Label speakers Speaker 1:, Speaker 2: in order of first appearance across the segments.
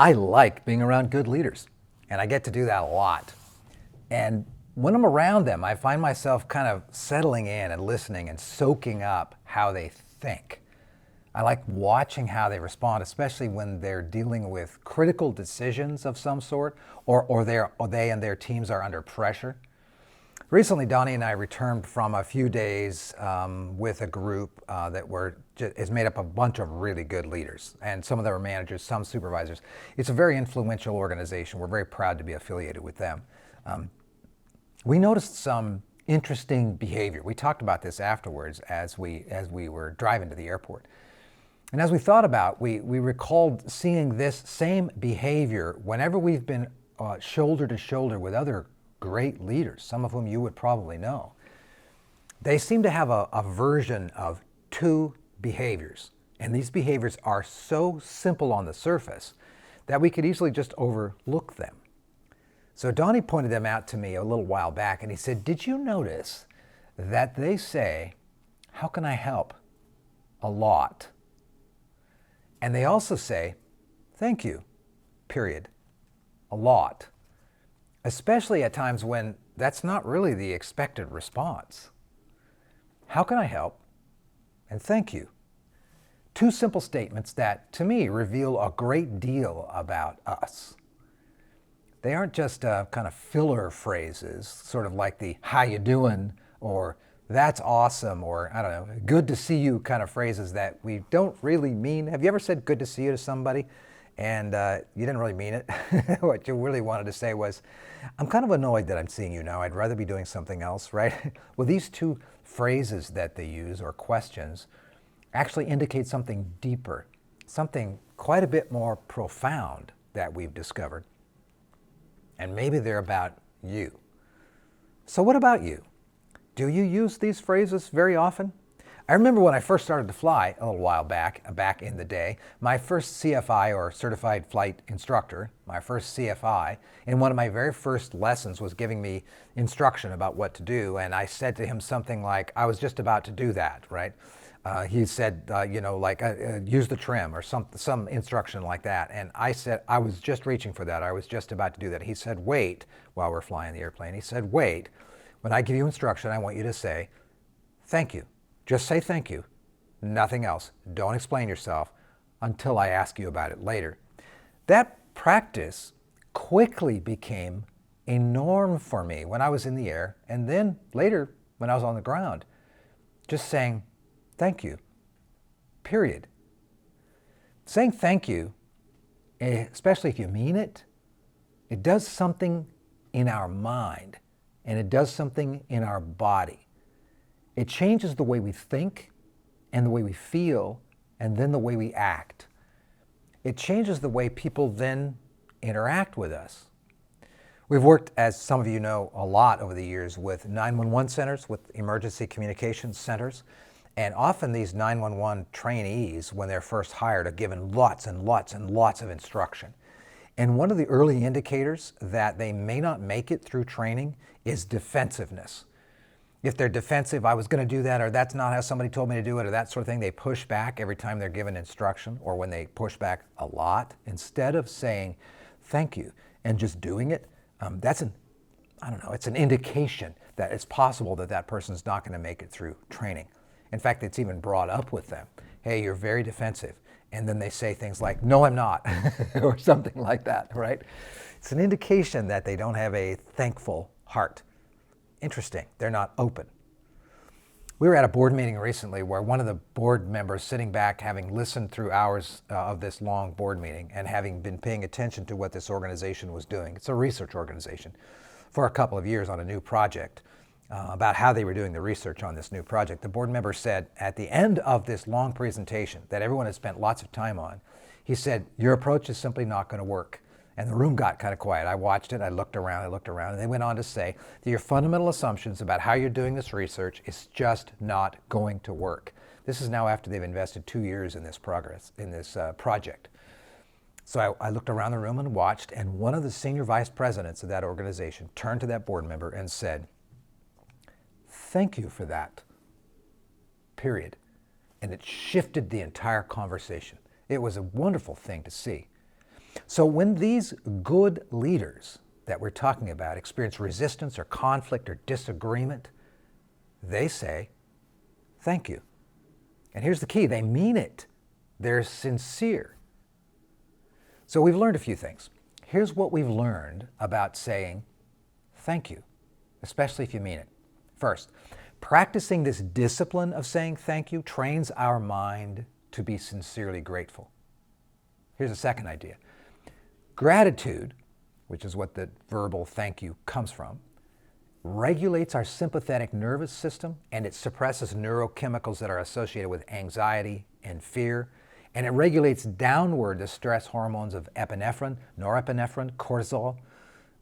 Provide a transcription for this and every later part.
Speaker 1: I like being around good leaders, and I get to do that a lot. And when I'm around them, I find myself kind of settling in and listening and soaking up how they think. I like watching how they respond, especially when they're dealing with critical decisions of some sort, or they and their teams are under pressure. Recently, Donnie and I returned from a few days with a group is made up of a bunch of really good leaders, and some of them are managers, some supervisors. It's a very influential organization. We're very proud to be affiliated with them. We noticed some interesting behavior. We talked about this afterwards as we were driving to the airport. And as we thought about, we recalled seeing this same behavior whenever we've been shoulder to shoulder with other great leaders, some of whom you would probably know. They seem to have a version of two behaviors. And these behaviors are so simple on the surface that we could easily just overlook them. So Donnie pointed them out to me a little while back, and he said, "Did you notice that they say, 'How can I help?' a lot? And they also say, 'Thank you,' period, a lot. Especially at times when that's not really the expected response. How can I help? And thank you. Two simple statements that, to me, reveal a great deal about us. They aren't just kind of filler phrases, sort of like the "how you doing?" or "that's awesome," or I don't know, "good to see you" kind of phrases that we don't really mean. Have you ever said "good to see you" to somebody and you didn't really mean it? What you really wanted to say was, "I'm kind of annoyed that I'm seeing you now. I'd rather be doing something else," right? Well, these two phrases that they use, or questions, actually indicate something deeper, something quite a bit more profound that we've discovered. And maybe they're about you. So what about you? Do you use these phrases very often? I remember when I first started to fly a little while back in the day, my first CFI, or Certified Flight Instructor, my first CFI, in one of my very first lessons was giving me instruction about what to do. And I said to him something like, "I was just about to do that," right? He said, use the trim, or some instruction like that. And I said, I was just reaching for that. I was just about to do that. He said, "Wait," while we're flying the airplane. He said, "Wait, when I give you instruction, I want you to say, 'Thank you.' Just say 'thank you.' Nothing else. Don't explain yourself until I ask you about it later." That practice quickly became a norm for me when I was in the air, and then later when I was on the ground. Just saying, "Thank you," period. Saying thank you, especially if you mean it, it does something in our mind, and it does something in our body. It changes the way we think and the way we feel, and then the way we act. It changes the way people then interact with us. We've worked, as some of you know, a lot over the years with 911 centers, with emergency communications centers. And often these 911 trainees, when they're first hired, are given lots and lots and lots of instruction. And one of the early indicators that they may not make it through training is defensiveness. If they're defensive, "I was going to do that," or "that's not how somebody told me to do it," or that sort of thing, they push back every time they're given instruction, or when they push back a lot, instead of saying "thank you" and just doing it, it's an indication that it's possible that that person's not going to make it through training. In fact, it's even brought up with them. "Hey, you're very defensive." And then they say things like, "No, I'm not," or something like that, right? It's an indication that they don't have a thankful heart. Interesting, they're not open. We were at a board meeting recently where one of the board members, sitting back, having listened through hours of this long board meeting and having been paying attention to what this organization was doing, it's a research organization, for a couple of years on a new project, about how they were doing the research on this new project. The board member said at the end of this long presentation that everyone had spent lots of time on, he said, "Your approach is simply not going to work." And the room got kind of quiet. I watched it, I looked around, and they went on to say that your fundamental assumptions about how you're doing this research is just not going to work. This is now after they've invested 2 years in this project. So I looked around the room and watched, and one of the senior vice presidents of that organization turned to that board member and said, "Thank you for that," period. And it shifted the entire conversation. It was a wonderful thing to see. So when these good leaders that we're talking about experience resistance or conflict or disagreement, they say, thank you. And here's the key, they mean it. They're sincere. So we've learned a few things. Here's what we've learned about saying thank you, especially if you mean it. First, practicing this discipline of saying thank you trains our mind to be sincerely grateful. Here's a second idea. Gratitude, which is what the verbal thank you comes from, regulates our sympathetic nervous system, and it suppresses neurochemicals that are associated with anxiety and fear, and it regulates downward the stress hormones of epinephrine, norepinephrine, cortisol,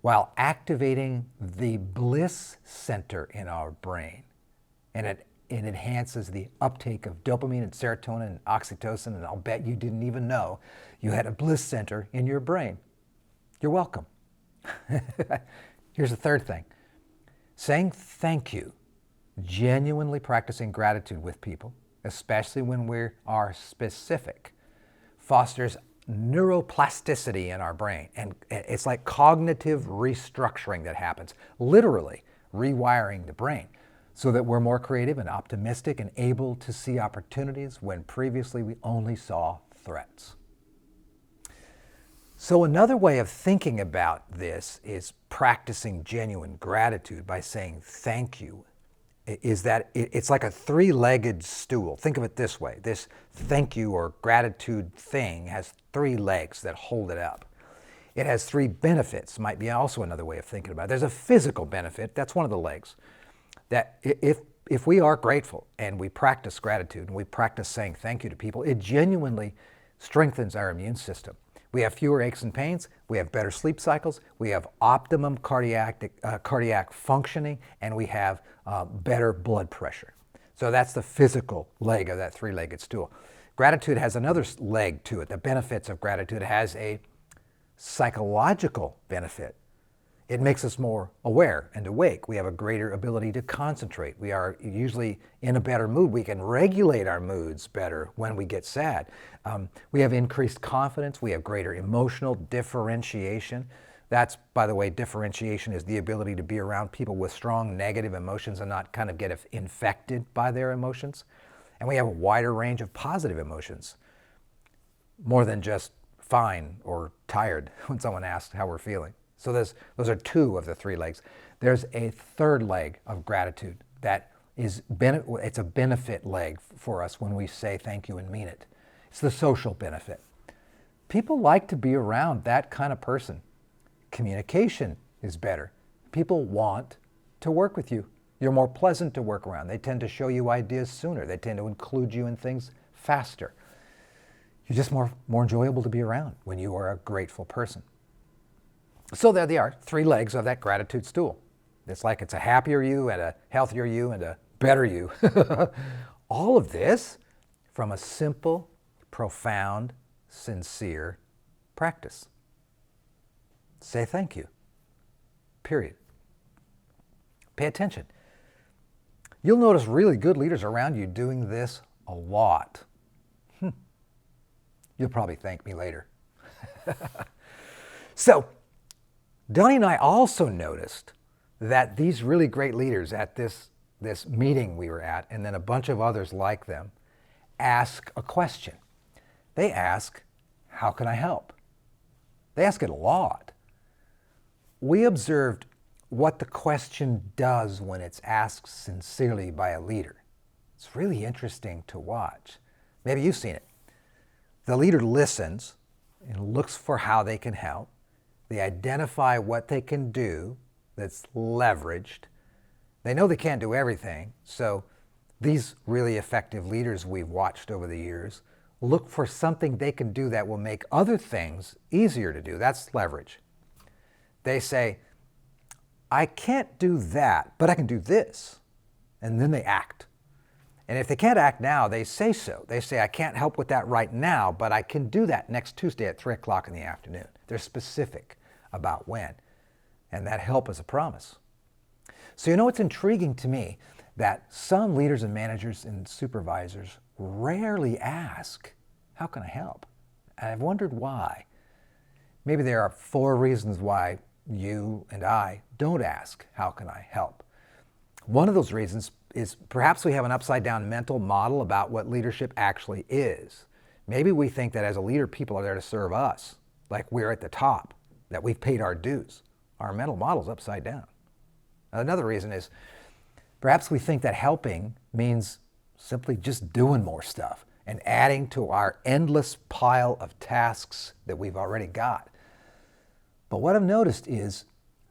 Speaker 1: while activating the bliss center in our brain. And it enhances the uptake of dopamine and serotonin and oxytocin, and I'll bet you didn't even know you had a bliss center in your brain. You're welcome. Here's the third thing. Saying thank you, genuinely practicing gratitude with people, especially when we are specific, fosters neuroplasticity in our brain. And it's like cognitive restructuring that happens, literally rewiring the brain so that we're more creative and optimistic and able to see opportunities when previously we only saw threats. So another way of thinking about this is practicing genuine gratitude by saying thank you, is that it's like a three-legged stool. Think of it this way. This thank you or gratitude thing has three legs that hold it up. It has three benefits, might be also another way of thinking about it. There's a physical benefit, that's one of the legs, that if we are grateful and we practice gratitude and we practice saying thank you to people, it genuinely strengthens our immune system. We have fewer aches and pains, we have better sleep cycles, we have optimum cardiac functioning, and we have better blood pressure. So that's the physical leg of that three-legged stool. Gratitude has another leg to it. The benefits of gratitude has a psychological benefit. It makes us more aware and awake. We have a greater ability to concentrate. We are usually in a better mood. We can regulate our moods better when we get sad. We have increased confidence. We have greater emotional differentiation. That's, by the way, differentiation is the ability to be around people with strong negative emotions and not kind of get infected by their emotions. And we have a wider range of positive emotions, more than just fine or tired when someone asks how we're feeling. So those are two of the three legs. There's a third leg of gratitude that is it's a benefit leg for us when we say thank you and mean it. It's the social benefit. People like to be around that kind of person. Communication is better. People want to work with you. You're more pleasant to work around. They tend to show you ideas sooner. They tend to include you in things faster. You're just more enjoyable to be around when you are a grateful person. So there they are, three legs of that gratitude stool. It's like it's a happier you and a healthier you and a better you. All of this from a simple, profound, sincere practice. Say thank you. Period. Pay attention. You'll notice really good leaders around you doing this a lot. You'll probably thank me later. So, Donnie and I also noticed that these really great leaders at this meeting we were at, and then a bunch of others like them, ask a question. They ask, how can I help? They ask it a lot. We observed what the question does when it's asked sincerely by a leader. It's really interesting to watch. Maybe you've seen it. The leader listens and looks for how they can help. They identify what they can do that's leveraged. They know they can't do everything, so these really effective leaders we've watched over the years look for something they can do that will make other things easier to do. That's leverage. They say, I can't do that, but I can do this. And then they act. And if they can't act now, they say so. They say, I can't help with that right now, but I can do that next Tuesday at 3 o'clock in the afternoon. They're specific about when. And that help is a promise. So it's intriguing to me that some leaders and managers and supervisors rarely ask, how can I help? And I've wondered why. Maybe there are 4 reasons why you and I don't ask, how can I help? One of those reasons is perhaps we have an upside down mental model about what leadership actually is. Maybe we think that as a leader, people are there to serve us, like we're at the top, that we've paid our dues. Our mental model's upside down. Another reason is perhaps we think that helping means simply just doing more stuff and adding to our endless pile of tasks that we've already got. But what I've noticed is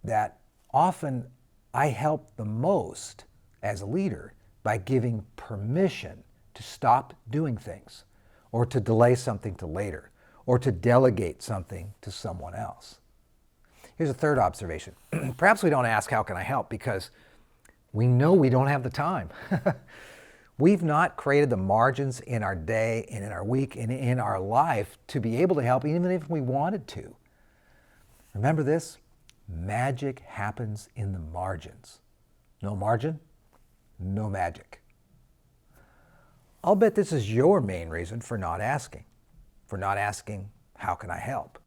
Speaker 1: that often I help the most as a leader by giving permission to stop doing things, or to delay something to later, or to delegate something to someone else. Here's a third observation. Perhaps we don't ask, how can I help? Because we know we don't have the time. We've not created the margins in our day and in our week and in our life to be able to help even if we wanted to. Remember this? Magic happens in the margins. No margin, no magic. I'll bet this is your main reason for not asking. How can I help?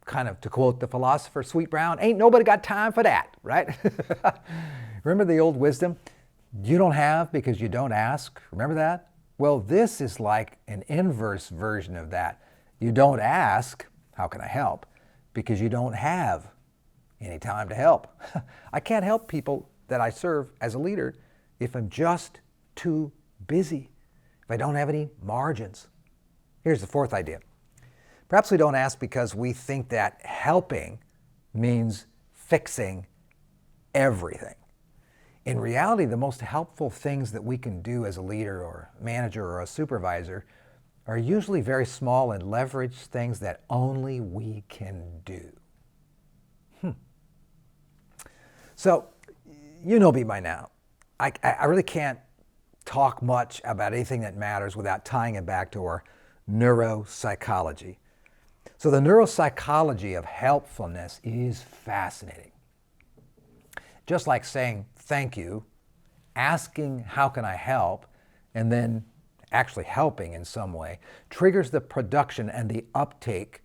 Speaker 1: Kind of to quote the philosopher Sweet Brown, ain't nobody got time for that, right? Remember the old wisdom? You don't have because you don't ask. Remember that? Well, this is like an inverse version of that. You don't ask, how can I help? Because you don't have any time to help. I can't help people that I serve as a leader if I'm just too busy, if I don't have any margins. Here's the fourth idea. Perhaps we don't ask because we think that helping means fixing everything. In reality, the most helpful things that we can do as a leader or manager or a supervisor are usually very small and leverage things that only we can do. So, you know me by now. I really can't talk much about anything that matters without tying it back to our neuropsychology. So the neuropsychology of helpfulness is fascinating. Just like saying thank you, asking how can I help, and then actually helping in some way, triggers the production and the uptake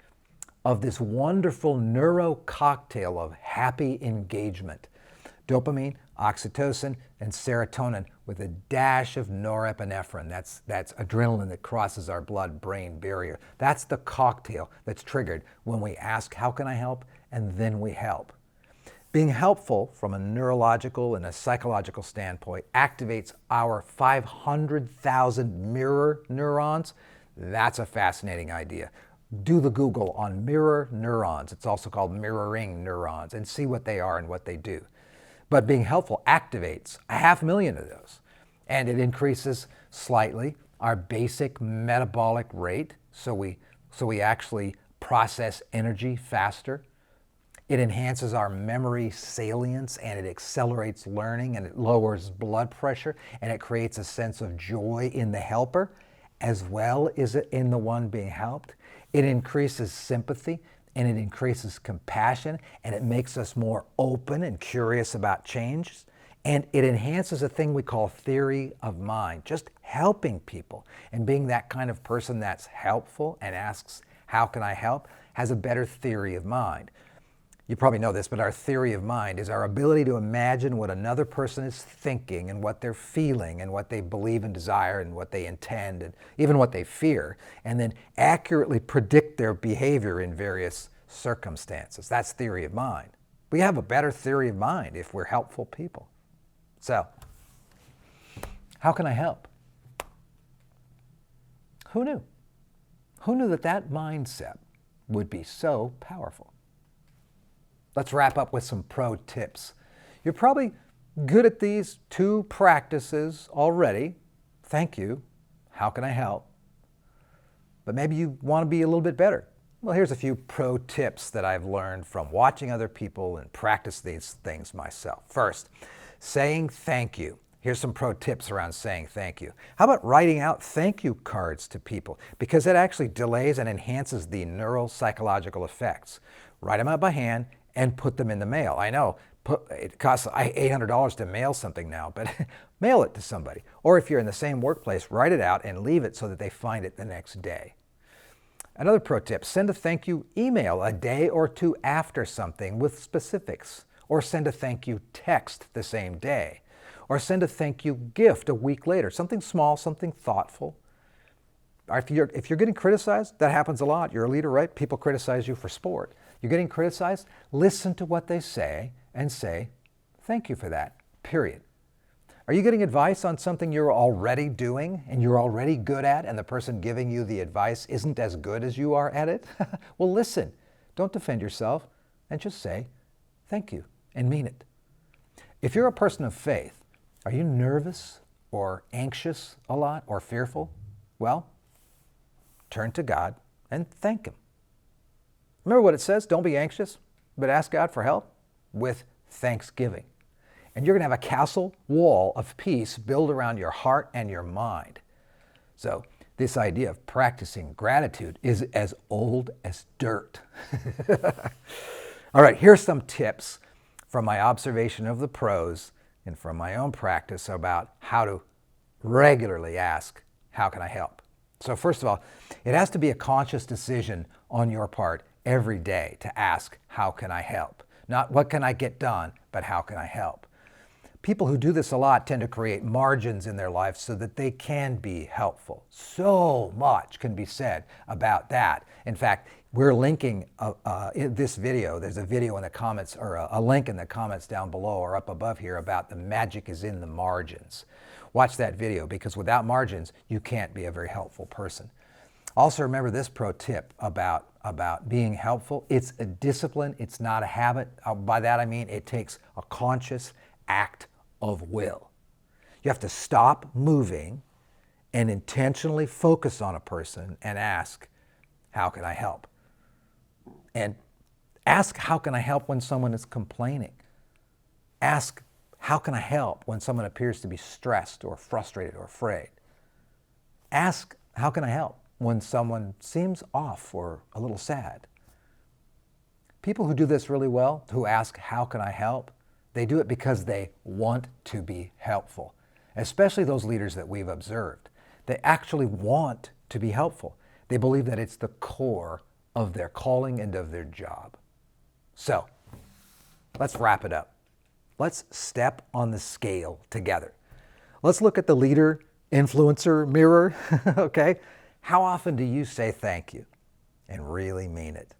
Speaker 1: of this wonderful neuro cocktail of happy engagement. Dopamine, oxytocin, and serotonin with a dash of norepinephrine. That's adrenaline that crosses our blood-brain barrier. That's the cocktail that's triggered when we ask, how can I help? And then we help. Being helpful from a neurological and a psychological standpoint activates our 500,000 mirror neurons. That's a fascinating idea. Do the Google on mirror neurons. It's also called mirroring neurons, and see what they are and what they do. But being helpful activates 500,000 of those, and it increases slightly our basic metabolic rate, so we actually process energy faster. It enhances our memory salience, and it accelerates learning, and it lowers blood pressure, and it creates a sense of joy in the helper as well as in the one being helped. It increases sympathy, and it increases compassion, and it makes us more open and curious about changes. And it enhances a thing we call theory of mind, just helping people and being that kind of person that's helpful and asks, how can I help, has a better theory of mind. You probably know this, but our theory of mind is our ability to imagine what another person is thinking and what they're feeling and what they believe and desire and what they intend and even what they fear, and then accurately predict their behavior in various circumstances. That's theory of mind. We have a better theory of mind if we're helpful people. So, how can I help? Who knew? Who knew that mindset would be so powerful? Let's wrap up with some pro tips. You're probably good at these 2 practices already. Thank you. How can I help? But maybe you want to be a little bit better. Well, here's a few pro tips that I've learned from watching other people and practice these things myself. First, saying thank you. Here's some pro tips around saying thank you. How about writing out thank you cards to people? Because it actually delays and enhances the neuropsychological effects. Write them out by hand and put them in the mail. I know it costs $800 to mail something now, but mail it to somebody. Or if you're in the same workplace, write it out and leave it so that they find it the next day. Another pro tip, send a thank you email a day or two after something with specifics, or send a thank you text the same day, or send a thank you gift a week later, something small, something thoughtful. If you're getting criticized, that happens a lot. You're a leader, right? People criticize you for sport. You're getting criticized, listen to what they say and say, thank you for that, period. Are you getting advice on something you're already doing and you're already good at, and the person giving you the advice isn't as good as you are at it? Well, listen, don't defend yourself, and just say thank you and mean it. If you're a person of faith, are you nervous or anxious a lot or fearful? Well, turn to God and thank Him. Remember what it says, don't be anxious, but ask God for help with thanksgiving. And you're going to have a castle wall of peace built around your heart and your mind. So this idea of practicing gratitude is as old as dirt. All right, here's some tips from my observation of the pros and from my own practice about how to regularly ask, how can I help? So first of all, it has to be a conscious decision on your part every day to ask, how can I help? Not what can I get done, but how can I help? People who do this a lot tend to create margins in their life so that they can be helpful. So much can be said about that. In fact, we're linking in this video. There's a video in the comments, or a link in the comments down below or up above here about the magic is in the margins. Watch that video, because without margins, you can't be a very helpful person. Also remember this pro tip about being helpful. It's a discipline. It's not a habit. By that I mean it takes a conscious act of will. You have to stop moving and intentionally focus on a person and ask, how can I help? And ask, how can I help when someone is complaining? Ask, how can I help when someone appears to be stressed or frustrated or afraid? Ask, how can I help when someone seems off or a little sad? People who do this really well, who ask, how can I help? They do it because they want to be helpful, especially those leaders that we've observed. They actually want to be helpful. They believe that it's the core of their calling and of their job. So, let's wrap it up. Let's step on the scale together. Let's look at the leader influencer mirror, okay? How often do you say thank you and really mean it?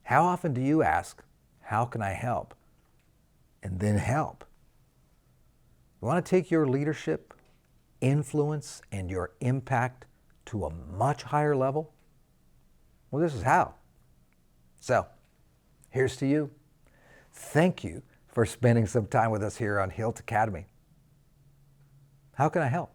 Speaker 1: How often do you ask, how can I help? And then help. You want to take your leadership, influence, and your impact to a much higher level? Well, this is how. So, here's to you. Thank you for spending some time with us here on Hilt Academy. How can I help?